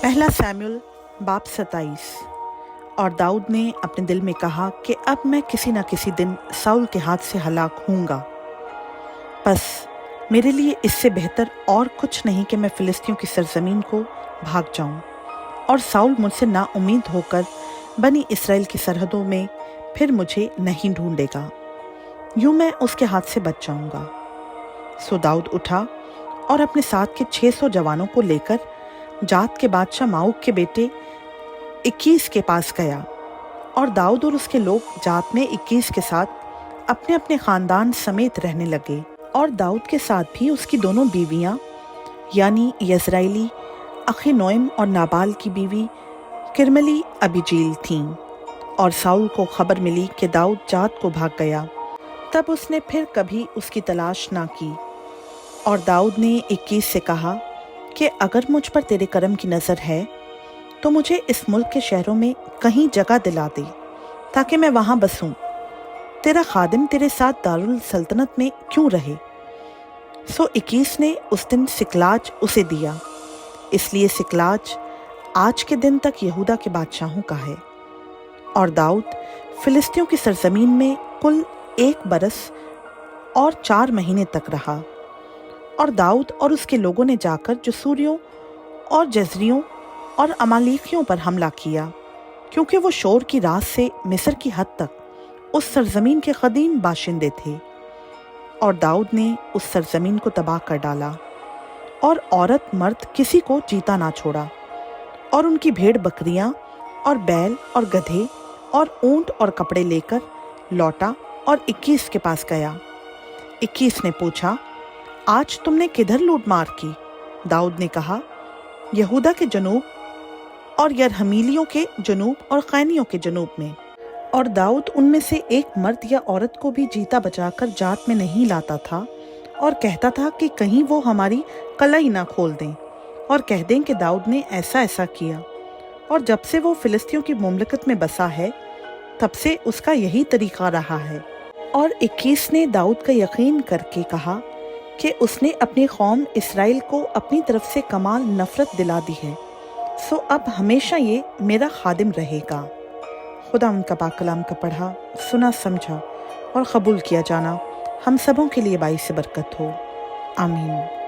पहला सैमुअल बाब 27। और दाऊद ने अपने दिल में कहा कि अब मैं किसी न किसी दिन साउल के हाथ से हलाक होऊंगा। बस मेरे लिए इससे बेहतर और कुछ नहीं कि मैं फिलिस्तियों की सरजमीन को भाग जाऊं और साउल मुझसे नाउम्मीद होकर बनी इसराइल की सरहदों में फिर मुझे नहीं ढूंढेगा। यूं मैं उसके हाथ से बच जाऊंगा। सो दाऊद उठा और अपने साथ के 600 जवानों को लेकर जात के बादशाह माऊक के बेटे 21 के पास गया। और दाऊद और उसके लोग जात में 21 के साथ अपने अपने खानदान समेत रहने लगे। और दाऊद के साथ भी उसकी दोनों बीवियां यानी यज़राइली अखीनोएम और नाबाल की बीवी किरमली अबीजील थीं। और साउल को खबर मिली कि दाऊद जात को भाग गया, तब उसने फिर कभी उसकी तलाश ना की। और दाऊद ने 21 से कहा कि अगर मुझ पर तेरे करम की नज़र है तो मुझे इस मुल्क के शहरों में कहीं जगह दिला दे ताकि मैं वहाँ बसूं। तेरा खादिम तेरे साथ दारुल सल्तनत में क्यों रहे। सो 21 ने उस दिन सिकलाज उसे दिया, इसलिए सिकलाज आज के दिन तक यहूदा के बादशाहों का है। और दाऊद फिलिस्तियों की सरजमीन में कुल 1 बरस और 4 महीने तक रहा। और दाऊद और उसके लोगों ने जाकर जसूरियों और जजरियों और अमालेकियों पर हमला किया, क्योंकि वो शोर की रात से मिस्र की हद तक उस सरजमीन के कदीम बाशिंदे थे। और दाऊद ने उस सरजमीन को तबाह कर डाला और औरत मर्द किसी को जीता ना छोड़ा। और उनकी भेड़ बकरियां और बैल और गधे और ऊंट और कपड़े लेकर लौटा और 21 के पास गया। 21 ने पूछा, आज तुमने किधर लूट मार की? दाऊद ने कहा, यहूदा के जनूब और यरहमीलियों के जनूब और कैनियों के जनूब में। और दाऊद उनमें से एक मर्द या औरत को भी जीता बचाकर जात में नहीं लाता था और कहता था कि कहीं वो हमारी कलाई ना खोल दें और कह दें कि दाऊद ने ऐसा ऐसा किया। और जब से वो फिलिस्तियों की मुमलकत में बसा है तब से उसका यही तरीका रहा है। और 21 ने दाऊद का यकीन करके कहा कि उसने अपनी कौम इसराइल को अपनी तरफ से कमाल नफरत दिला दी है, सो अब हमेशा ये मेरा खादिम रहेगा। खुदा उनका पाक कलाम का पढ़ा, सुना, समझा और कबूल किया जाना हम सबों के लिए बाइस बरकत हो। आमीन।